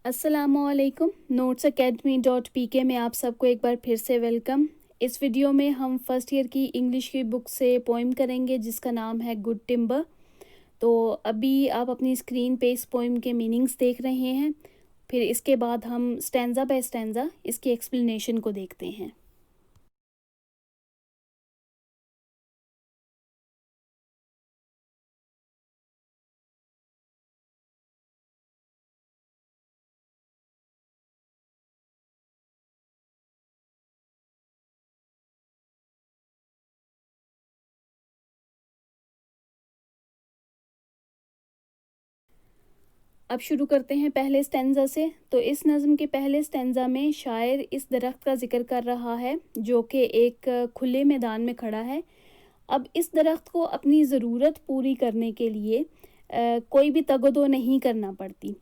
السلام علیکم. notes.academy.pk میں آپ سب کو ایک بار پھر سے ویلکم. اس ویڈیو میں ہم فرسٹ ایئر کی انگلش کی بک سے پوئم کریں گے جس کا نام ہے گڈ ٹمبر. تو ابھی آپ اپنی اسکرین پہ اس پوئم کے میننگز دیکھ رہے ہیں. پھر اس کے بعد ہم اسٹینزا بائی اسٹینزا اس کی ایکسپلینیشن کو دیکھتے ہیں. اب شروع کرتے ہیں پہلے اسٹینزا سے. تو اس نظم کے پہلے اسٹینزا میں شاعر اس درخت کا ذکر کر رہا ہے جو کہ ایک کھلے میدان میں کھڑا ہے. اب اس درخت کو اپنی ضرورت پوری کرنے کے لیے کوئی بھی تگ و دو نہیں کرنا پڑتی،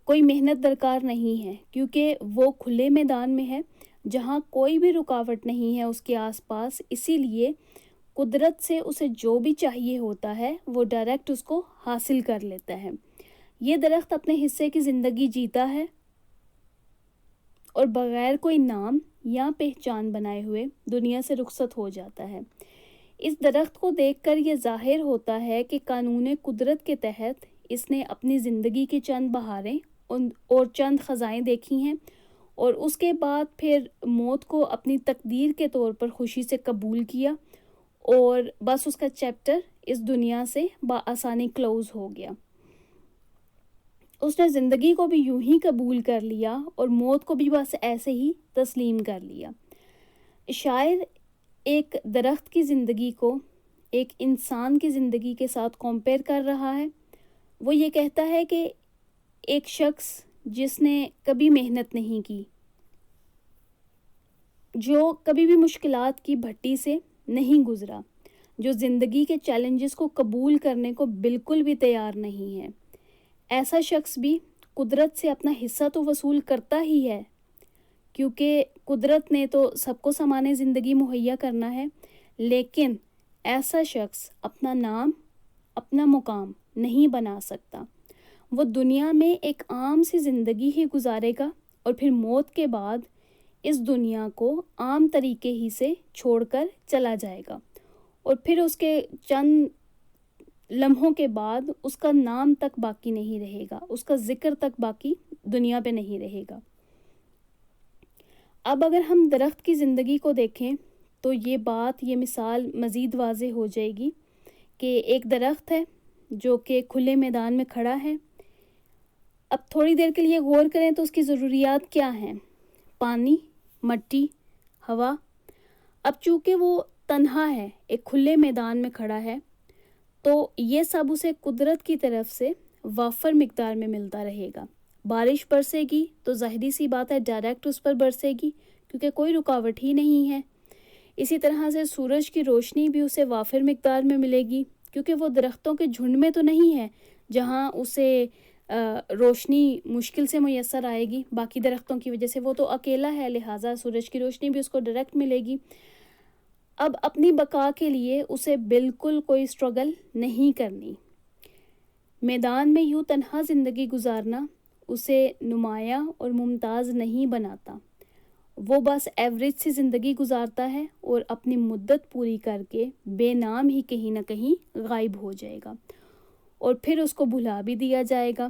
کوئی محنت درکار نہیں ہے، کیونکہ وہ کھلے میدان میں ہے جہاں کوئی بھی رکاوٹ نہیں ہے اس کے آس پاس. اسی لیے قدرت سے اسے جو بھی چاہیے ہوتا ہے وہ ڈائریکٹ اس کو حاصل کر لیتا ہے. یہ درخت اپنے حصے کی زندگی جیتا ہے اور بغیر کوئی نام یا پہچان بنائے ہوئے دنیا سے رخصت ہو جاتا ہے. اس درخت کو دیکھ کر یہ ظاہر ہوتا ہے کہ قانون قدرت کے تحت اس نے اپنی زندگی کی چند بہاریں اور چند خزائیں دیکھی ہیں اور اس کے بعد پھر موت کو اپنی تقدیر کے طور پر خوشی سے قبول کیا اور بس اس کا چیپٹر اس دنیا سے بآسانی کلوز ہو گیا. اس نے زندگی کو بھی یوں ہی قبول کر لیا اور موت کو بھی بس ایسے ہی تسلیم کر لیا. شاعر ایک درخت کی زندگی کو ایک انسان کی زندگی کے ساتھ کمپیئر کر رہا ہے. وہ یہ کہتا ہے کہ ایک شخص جس نے کبھی محنت نہیں کی، جو کبھی بھی مشکلات کی بھٹی سے نہیں گزرا، جو زندگی کے چیلنجز کو قبول کرنے کو بالکل بھی تیار نہیں ہے، ایسا شخص بھی قدرت سے اپنا حصہ تو وصول کرتا ہی ہے، کیونکہ قدرت نے تو سب کو سامان زندگی مہیا کرنا ہے. لیکن ایسا شخص اپنا نام، اپنا مقام نہیں بنا سکتا. وہ دنیا میں ایک عام سی زندگی ہی گزارے گا اور پھر موت کے بعد اس دنیا کو عام طریقے ہی سے چھوڑ کر چلا جائے گا اور پھر اس کے چند لمحوں کے بعد اس کا نام تک باقی نہیں رہے گا، اس کا ذکر تک باقی دنیا پہ نہیں رہے گا. اب اگر ہم درخت کی زندگی کو دیکھیں تو یہ مثال مزید واضح ہو جائے گی کہ ایک درخت ہے جو کہ کھلے میدان میں کھڑا ہے. اب تھوڑی دیر کے لیے غور کریں تو اس کی ضروریات کیا ہیں؟ پانی، مٹی، ہوا. اب چونکہ وہ تنہا ہے، ایک کھلے میدان میں کھڑا ہے، تو یہ سب اسے قدرت کی طرف سے وافر مقدار میں ملتا رہے گا. بارش برسے گی تو ظاہری سی بات ہے ڈائریکٹ اس پر برسے گی کیونکہ کوئی رکاوٹ ہی نہیں ہے. اسی طرح سے سورج کی روشنی بھی اسے وافر مقدار میں ملے گی کیونکہ وہ درختوں کے جھنڈ میں تو نہیں ہے جہاں اسے روشنی مشکل سے میسر آئے گی. باقی درختوں کی وجہ سے وہ تو اکیلا ہے، لہٰذا سورج کی روشنی بھی اس کو ڈائریکٹ ملے گی. اب اپنی بقا کے لیے اسے بالکل کوئی سٹرگل نہیں کرنی. میدان میں یوں تنہا زندگی گزارنا اسے نمایاں اور ممتاز نہیں بناتا. وہ بس ایوریج سی زندگی گزارتا ہے اور اپنی مدت پوری کر کے بے نام ہی کہیں نہ کہیں غائب ہو جائے گا اور پھر اس کو بھلا بھی دیا جائے گا.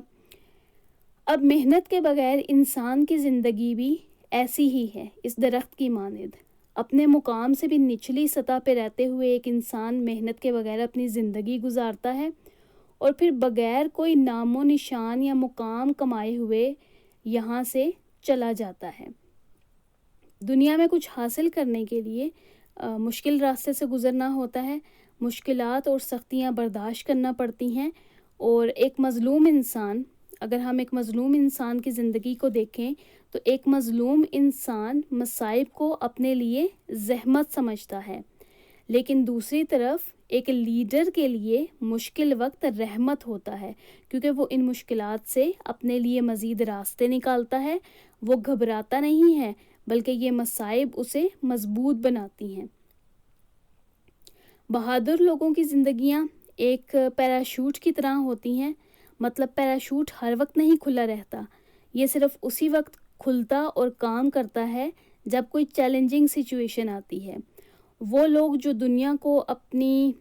اب محنت کے بغیر انسان کی زندگی بھی ایسی ہی ہے، اس درخت کی مانند. اپنے مقام سے بھی نچلی سطح پہ رہتے ہوئے ایک انسان محنت کے بغیر اپنی زندگی گزارتا ہے اور پھر بغیر کوئی نام و نشان یا مقام کمائے ہوئے یہاں سے چلا جاتا ہے. دنیا میں کچھ حاصل کرنے کے لیے مشکل راستے سے گزرنا ہوتا ہے، مشکلات اور سختیاں برداشت کرنا پڑتی ہیں. اور ایک مظلوم انسان، اگر ہم ایک مظلوم انسان کی زندگی کو دیکھیں تو ایک مظلوم انسان مصائب کو اپنے لیے زحمت سمجھتا ہے، لیکن دوسری طرف ایک لیڈر کے لیے مشکل وقت رحمت ہوتا ہے کیونکہ وہ ان مشکلات سے اپنے لیے مزید راستے نکالتا ہے. وہ گھبراتا نہیں ہے بلکہ یہ مصائب اسے مضبوط بناتی ہیں. بہادر لوگوں کی زندگیاں ایک پیراشوٹ کی طرح ہوتی ہیں. مطلب پیراشوٹ ہر وقت نہیں کھلا رہتا، یہ صرف اسی وقت کھلتا اور کام کرتا ہے جب کوئی چیلنجنگ سچویشن آتی ہے۔ وہ لوگ جو دنیا کو اپنی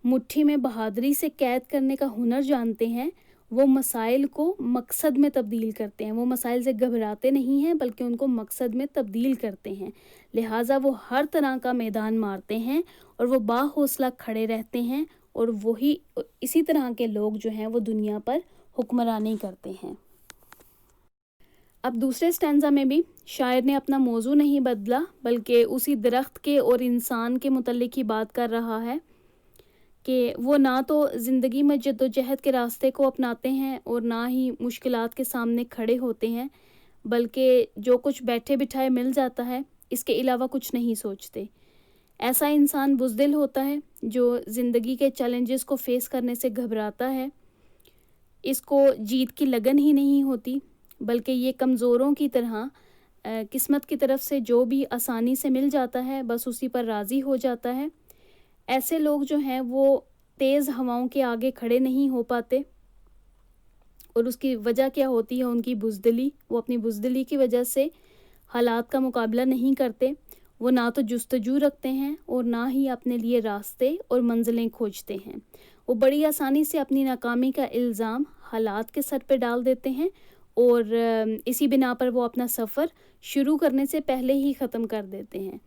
مٹھی میں بہادری سے قید کرنے کا ہنر جانتے ہیں، وہ مسائل کو مقصد میں تبدیل کرتے ہیں۔ وہ مسائل سے گھبراتے نہیں ہیں بلکہ ان کو مقصد میں تبدیل کرتے ہیں، لہٰذا وہ ہر طرح کا میدان مارتے ہیں اور وہ باحوصلہ کھڑے رہتے ہیں، اور وہی اسی طرح کے لوگ جو ہیں وہ دنیا پر حکمرانی کرتے ہیں۔ اب دوسرے سٹینزا میں بھی شاعر نے اپنا موضوع نہیں بدلا بلکہ اسی درخت کے اور انسان کے متعلق ہی بات کر رہا ہے کہ وہ نہ تو زندگی میں جد و جہد کے راستے کو اپناتے ہیں اور نہ ہی مشکلات کے سامنے کھڑے ہوتے ہیں، بلکہ جو کچھ بیٹھے بٹھائے مل جاتا ہے اس کے علاوہ کچھ نہیں سوچتے۔ ایسا انسان بزدل ہوتا ہے جو زندگی کے چیلنجز کو فیس کرنے سے گھبراتا ہے، اس کو جیت کی لگن ہی نہیں ہوتی، بلکہ یہ کمزوروں کی طرح قسمت کی طرف سے جو بھی آسانی سے مل جاتا ہے بس اسی پر راضی ہو جاتا ہے۔ ایسے لوگ جو ہیں وہ تیز ہواؤں کے آگے کھڑے نہیں ہو پاتے، اور اس کی وجہ کیا ہوتی ہے؟ ان کی بزدلی۔ وہ اپنی بزدلی کی وجہ سے حالات کا مقابلہ نہیں کرتے، وہ نہ تو جستجو رکھتے ہیں اور نہ ہی اپنے لیے راستے اور منزلیں کھوجتے ہیں۔ وہ بڑی آسانی سے اپنی ناکامی کا الزام حالات کے سر پہ ڈال دیتے ہیں، اور اسی بنا پر وہ اپنا سفر شروع کرنے سے پہلے ہی ختم کر دیتے ہیں۔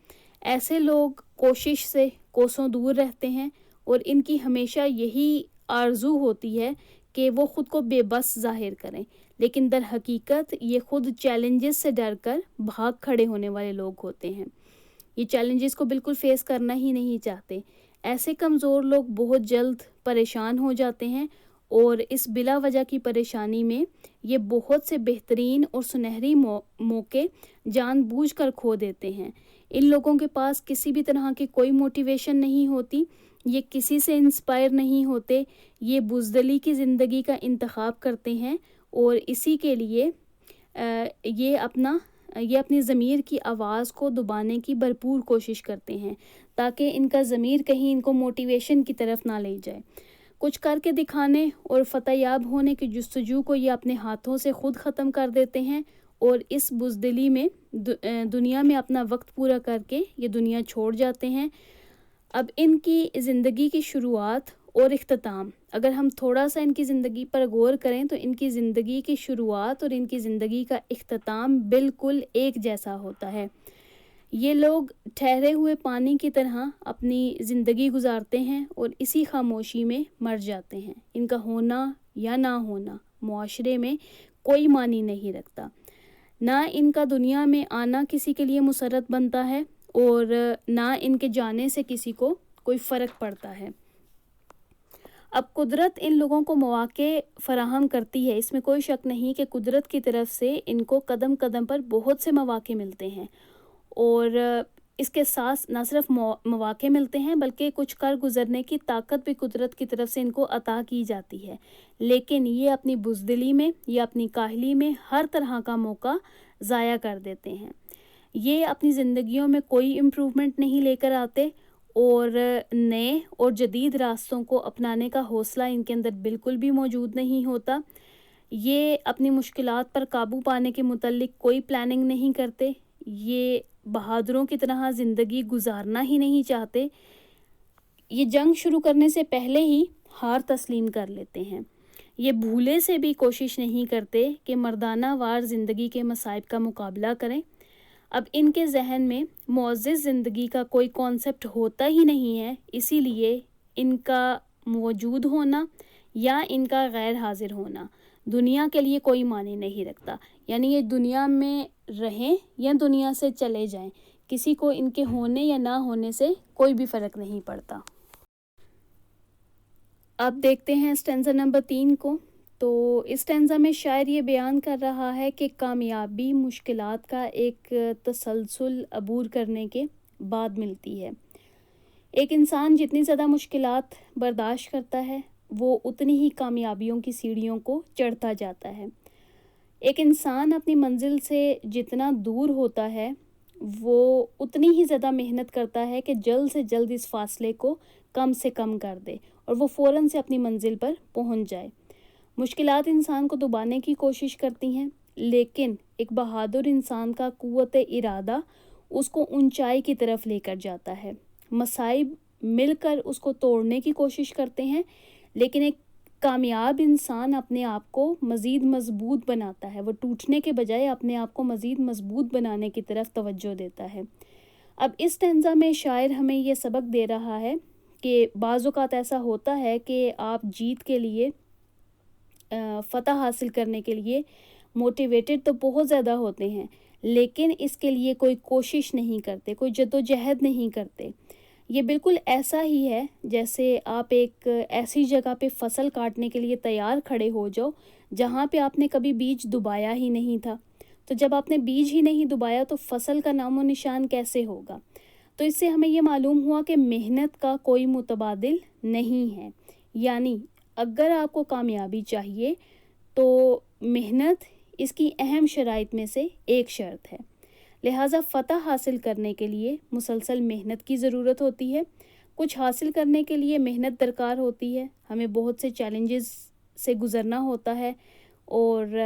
ایسے لوگ کوشش سے کوسوں دور رہتے ہیں، اور ان کی ہمیشہ یہی آرزو ہوتی ہے کہ وہ خود کو بے بس ظاہر کریں، لیکن در حقیقت یہ خود چیلنجز سے ڈر کر بھاگ کھڑے ہونے والے لوگ ہوتے ہیں۔ یہ چیلنجز کو بالکل فیس کرنا ہی نہیں چاہتے۔ ایسے کمزور لوگ بہت جلد پریشان ہو جاتے ہیں، اور اس بلا وجہ کی پریشانی میں یہ بہت سے بہترین اور سنہری موقع جان بوجھ کر کھو دیتے ہیں۔ ان لوگوں کے پاس کسی بھی طرح کی کوئی موٹیویشن نہیں ہوتی، یہ کسی سے انسپائر نہیں ہوتے، یہ بزدلی کی زندگی کا انتخاب کرتے ہیں، اور اسی کے لیے یہ اپنی ضمیر کی آواز کو دبانے کی بھرپور کوشش کرتے ہیں تاکہ ان کا ضمیر کہیں ان کو موٹیویشن کی طرف نہ لے جائے۔ کچھ کر کے دکھانے اور فتح یاب ہونے کی جستجو کو یہ اپنے ہاتھوں سے خود ختم کر دیتے ہیں، اور اس بزدلی میں دنیا میں اپنا وقت پورا کر کے یہ دنیا چھوڑ جاتے ہیں۔ اب ان کی زندگی کی شروعات اور اختتام، اگر ہم تھوڑا سا ان کی زندگی پر غور کریں تو ان کی زندگی کی شروعات اور ان کی زندگی کا اختتام بالکل ایک جیسا ہوتا ہے۔ یہ لوگ ٹھہرے ہوئے پانی کی طرح اپنی زندگی گزارتے ہیں اور اسی خاموشی میں مر جاتے ہیں۔ ان کا ہونا یا نہ ہونا معاشرے میں کوئی معنی نہیں رکھتا، نہ ان کا دنیا میں آنا کسی کے لیے مسرت بنتا ہے، اور نہ ان کے جانے سے کسی کو کوئی فرق پڑتا ہے۔ اب قدرت ان لوگوں کو مواقع فراہم کرتی ہے، اس میں کوئی شک نہیں کہ قدرت کی طرف سے ان کو قدم قدم پر بہت سے مواقع ملتے ہیں، اور اس کے ساتھ نہ صرف مواقع ملتے ہیں بلکہ کچھ کر گزرنے کی طاقت بھی قدرت کی طرف سے ان کو عطا کی جاتی ہے، لیکن یہ اپنی بزدلی میں یا اپنی کاہلی میں ہر طرح کا موقع ضائع کر دیتے ہیں۔ یہ اپنی زندگیوں میں کوئی امپرومنٹ نہیں لے کر آتے، اور نئے اور جدید راستوں کو اپنانے کا حوصلہ ان کے اندر بالکل بھی موجود نہیں ہوتا۔ یہ اپنی مشکلات پر قابو پانے کے متعلق کوئی پلاننگ نہیں کرتے، یہ بہادروں کی طرح زندگی گزارنا ہی نہیں چاہتے، یہ جنگ شروع کرنے سے پہلے ہی ہار تسلیم کر لیتے ہیں۔ یہ بھولے سے بھی کوشش نہیں کرتے کہ مردانہ وار زندگی کے مصائب کا مقابلہ کریں۔ اب ان کے ذہن میں معزز زندگی کا کوئی کانسیپٹ ہوتا ہی نہیں ہے، اسی لیے ان کا موجود ہونا یا ان کا غیر حاضر ہونا دنیا کے لیے کوئی معنی نہیں رکھتا، یعنی یہ دنیا میں رہیں یا دنیا سے چلے جائیں، کسی کو ان کے ہونے یا نہ ہونے سے کوئی بھی فرق نہیں پڑتا۔ اب دیکھتے ہیں اسٹینزا نمبر 3 کو۔ تو اس اسٹینزا میں شاعر یہ بیان کر رہا ہے کہ کامیابی مشکلات کا ایک تسلسل عبور کرنے کے بعد ملتی ہے۔ ایک انسان جتنی زیادہ مشکلات برداشت کرتا ہے وہ اتنی ہی کامیابیوں کی سیڑھیوں کو چڑھتا جاتا ہے۔ ایک انسان اپنی منزل سے جتنا دور ہوتا ہے وہ اتنی ہی زیادہ محنت کرتا ہے کہ جلد سے جلد اس فاصلے کو کم سے کم کر دے اور وہ فوراً سے اپنی منزل پر پہنچ جائے۔ مشکلات انسان کو دبانے کی کوشش کرتی ہیں، لیکن ایک بہادر انسان کا قوت ارادہ اس کو اونچائی کی طرف لے کر جاتا ہے۔ مصائب مل کر اس کو توڑنے کی کوشش کرتے ہیں، لیکن ایک کامیاب انسان اپنے آپ کو مزید مضبوط بناتا ہے، وہ ٹوٹنے کے بجائے اپنے آپ کو مزید مضبوط بنانے کی طرف توجہ دیتا ہے۔ اب اس ٹینزا میں شاعر ہمیں یہ سبق دے رہا ہے کہ بعض اوقات ایسا ہوتا ہے کہ آپ جیت کے لیے، فتح حاصل کرنے کے لیے موٹیویٹڈ تو بہت زیادہ ہوتے ہیں، لیکن اس کے لیے کوئی کوشش نہیں کرتے، کوئی جدوجہد نہیں کرتے۔ یہ بالکل ایسا ہی ہے جیسے آپ ایک ایسی جگہ پہ فصل کاٹنے کے لیے تیار کھڑے ہو جاؤ جہاں پہ آپ نے کبھی بیج دبایا ہی نہیں تھا۔ تو جب آپ نے بیج ہی نہیں دبایا تو فصل کا نام و نشان کیسے ہوگا؟ تو اس سے ہمیں یہ معلوم ہوا کہ محنت کا کوئی متبادل نہیں ہے، یعنی اگر آپ کو کامیابی چاہیے تو محنت اس کی اہم شرائط میں سے ایک شرط ہے۔ لہٰذا فتح حاصل کرنے کے لیے مسلسل محنت کی ضرورت ہوتی ہے۔ کچھ حاصل کرنے کے لیے محنت درکار ہوتی ہے، ہمیں بہت سے چیلنجز سے گزرنا ہوتا ہے، اور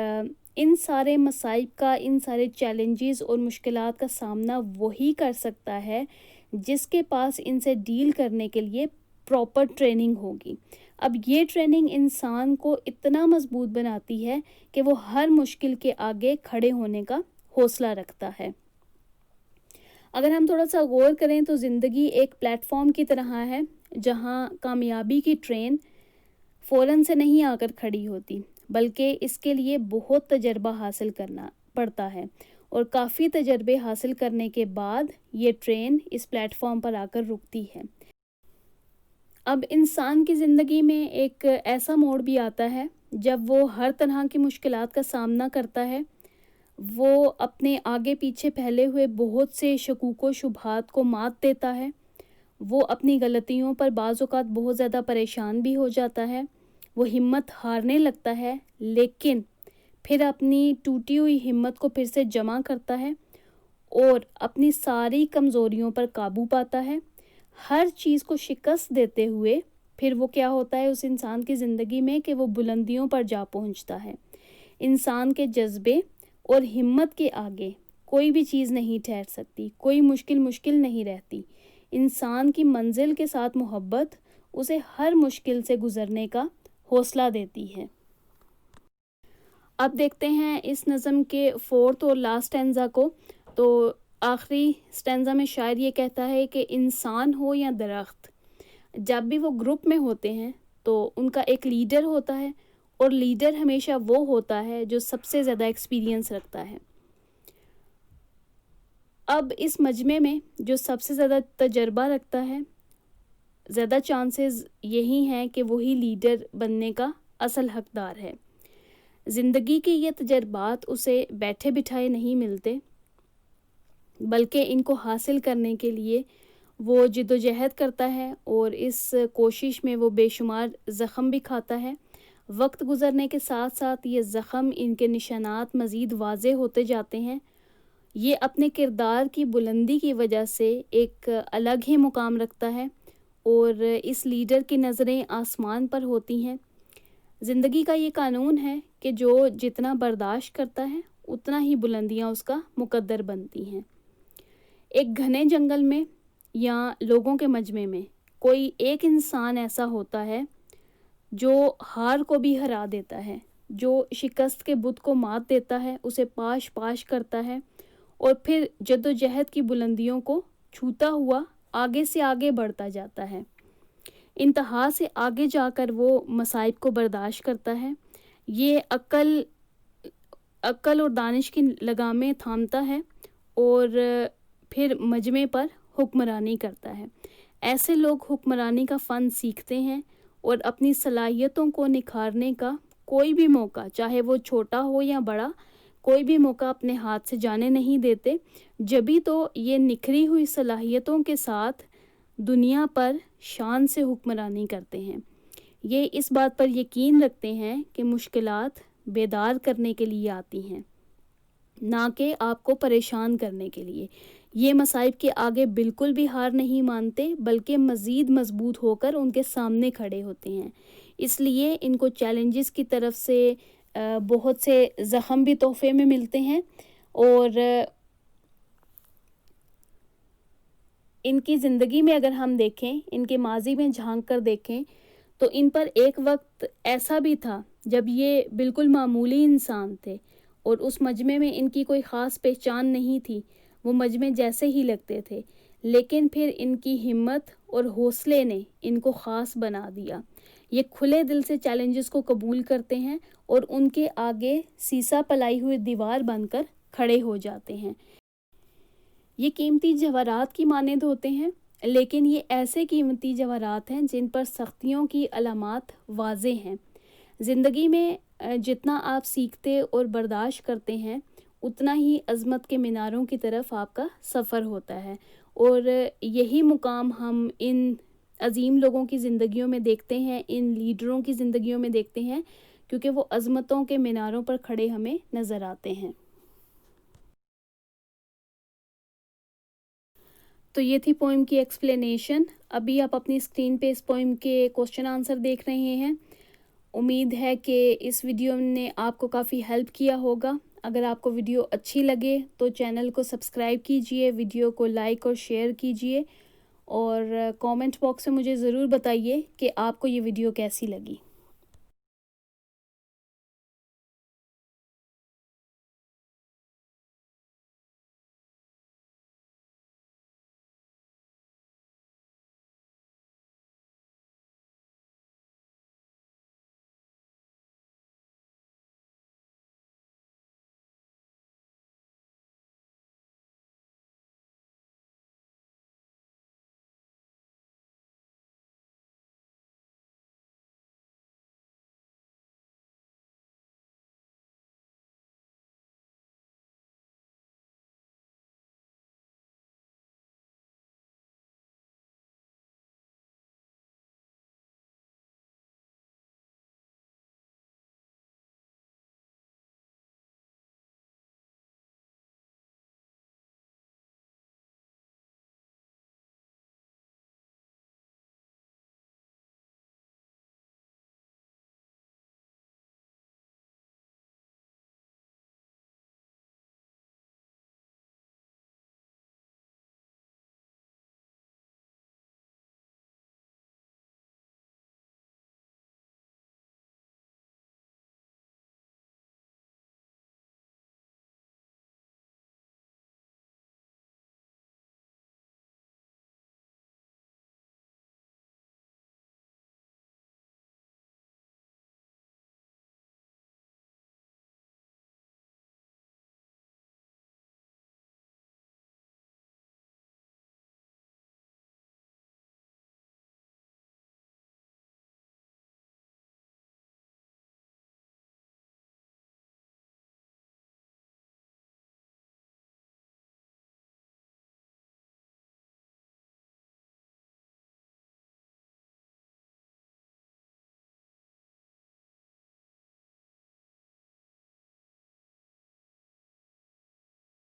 ان سارے مصائب کا، ان سارے چیلنجز اور مشکلات کا سامنا وہی کر سکتا ہے جس کے پاس ان سے ڈیل کرنے کے لیے پراپر ٹریننگ ہوگی۔ اب یہ ٹریننگ انسان کو اتنا مضبوط بناتی ہے کہ وہ ہر مشکل کے آگے کھڑے ہونے کا حوصلہ رکھتا ہے۔ اگر ہم تھوڑا سا غور کریں تو زندگی ایک پلیٹ فارم کی طرح ہے جہاں کامیابی کی ٹرین فوراً سے نہیں آ کر کھڑی ہوتی، بلکہ اس کے لیے بہت تجربہ حاصل کرنا پڑتا ہے، اور کافی تجربے حاصل کرنے کے بعد یہ ٹرین اس پلیٹ فارم پر آ کر رکتی ہے۔ اب انسان کی زندگی میں ایک ایسا موڑ بھی آتا ہے جب وہ ہر طرح کی مشکلات کا سامنا کرتا ہے، وہ اپنے آگے پیچھے پھیلے ہوئے بہت سے شکوک و شبہات کو مات دیتا ہے، وہ اپنی غلطیوں پر بعض اوقات بہت زیادہ پریشان بھی ہو جاتا ہے، وہ ہمت ہارنے لگتا ہے، لیکن پھر اپنی ٹوٹی ہوئی ہمت کو پھر سے جمع کرتا ہے اور اپنی ساری کمزوریوں پر قابو پاتا ہے۔ ہر چیز کو شکست دیتے ہوئے پھر وہ کیا ہوتا ہے اس انسان کی زندگی میں کہ وہ بلندیوں پر جا پہنچتا ہے۔ انسان کے جذبے اور ہمت کے آگے کوئی بھی چیز نہیں ٹھہر سکتی، کوئی مشکل نہیں رہتی۔ انسان کی منزل کے ساتھ محبت اسے ہر مشکل سے گزرنے کا حوصلہ دیتی ہے۔ اب دیکھتے ہیں اس نظم کے فورتھ اور لاسٹ اسٹینزا کو۔ تو آخری اسٹینزا میں شاعر یہ کہتا ہے کہ انسان ہو یا درخت، جب بھی وہ گروپ میں ہوتے ہیں تو ان کا ایک لیڈر ہوتا ہے، اور لیڈر ہمیشہ وہ ہوتا ہے جو سب سے زیادہ ایکسپیرینس رکھتا ہے۔ اب اس مجمع میں جو سب سے زیادہ تجربہ رکھتا ہے، زیادہ چانسز یہی ہیں کہ وہی لیڈر بننے کا اصل حقدار ہے۔ زندگی کے یہ تجربات اسے بیٹھے بٹھائے نہیں ملتے، بلکہ ان کو حاصل کرنے کے لیے وہ جدوجہد کرتا ہے، اور اس کوشش میں وہ بے شمار زخم بھی کھاتا ہے۔ وقت گزرنے کے ساتھ ساتھ یہ زخم، ان کے نشانات مزید واضح ہوتے جاتے ہیں۔ یہ اپنے کردار کی بلندی کی وجہ سے ایک الگ ہی مقام رکھتا ہے، اور اس لیڈر کی نظریں آسمان پر ہوتی ہیں۔ زندگی کا یہ قانون ہے کہ جو جتنا برداشت کرتا ہے اتنا ہی بلندیاں اس کا مقدر بنتی ہیں۔ ایک گھنے جنگل میں یا لوگوں کے مجمع میں کوئی ایک انسان ایسا ہوتا ہے جو ہار کو بھی ہرا دیتا ہے، جو شکست کے بت کو مات دیتا ہے، اسے پاش پاش کرتا ہے، اور پھر جدوجہد کی بلندیوں کو چھوتا ہوا آگے سے آگے بڑھتا جاتا ہے۔ انتہا سے آگے جا کر وہ مصائب کو برداشت کرتا ہے، یہ عقل اور دانش کی لگامیں تھامتا ہے، اور پھر مجمع پر حکمرانی کرتا ہے۔ ایسے لوگ حکمرانی کا فن سیکھتے ہیں، اور اپنی صلاحیتوں کو نکھارنے کا کوئی بھی موقع، چاہے وہ چھوٹا ہو یا بڑا، کوئی بھی موقع اپنے ہاتھ سے جانے نہیں دیتے، جبھی تو یہ نکھری ہوئی صلاحیتوں کے ساتھ دنیا پر شان سے حکمرانی کرتے ہیں۔ یہ اس بات پر یقین رکھتے ہیں کہ مشکلات بیدار کرنے کے لیے آتی ہیں، نہ کہ آپ کو پریشان کرنے کے لیے۔ یہ مصائب کے آگے بالکل بھی ہار نہیں مانتے بلکہ مزید مضبوط ہو کر ان کے سامنے کھڑے ہوتے ہیں۔ اس لیے ان کو چیلنجز کی طرف سے بہت سے زخم بھی تحفے میں ملتے ہیں، اور ان کی زندگی میں اگر ہم دیکھیں، ان کے ماضی میں جھانک کر دیکھیں تو ان پر ایک وقت ایسا بھی تھا جب یہ بالکل معمولی انسان تھے اور اس مجمع میں ان کی کوئی خاص پہچان نہیں تھی، وہ مجمع جیسے ہی لگتے تھے، لیکن پھر ان کی ہمت اور حوصلے نے ان کو خاص بنا دیا۔ یہ کھلے دل سے چیلنجز کو قبول کرتے ہیں اور ان کے آگے سیسا پلائی ہوئی دیوار بن کر کھڑے ہو جاتے ہیں۔ یہ قیمتی جواہرات کی مانند ہوتے ہیں، لیکن یہ ایسے قیمتی جواہرات ہیں جن پر سختیوں کی علامات واضح ہیں۔ زندگی میں جتنا آپ سیکھتے اور برداشت کرتے ہیں، اتنا ہی عظمت کے میناروں کی طرف آپ کا سفر ہوتا ہے، اور یہی مقام ہم ان عظیم لوگوں کی زندگیوں میں دیکھتے ہیں، ان لیڈروں کی زندگیوں میں دیکھتے ہیں، کیونکہ وہ عظمتوں کے میناروں پر کھڑے ہمیں نظر آتے ہیں۔ تو یہ تھی پوئم کی ایکسپلینیشن۔ ابھی آپ اپنی اسکرین پہ اس پوئم کے کوسچن آنسر دیکھ رہے ہیں۔ امید ہے کہ اس ویڈیو نے آپ کو کافی ہیلپ کیا ہوگا۔ اگر آپ کو ویڈیو اچھی لگے تو چینل کو سبسکرائب کیجئے، ویڈیو کو لائک اور شیئر کیجئے، اور کامنٹ باکس میں مجھے ضرور بتائیے کہ آپ کو یہ ویڈیو کیسی لگی۔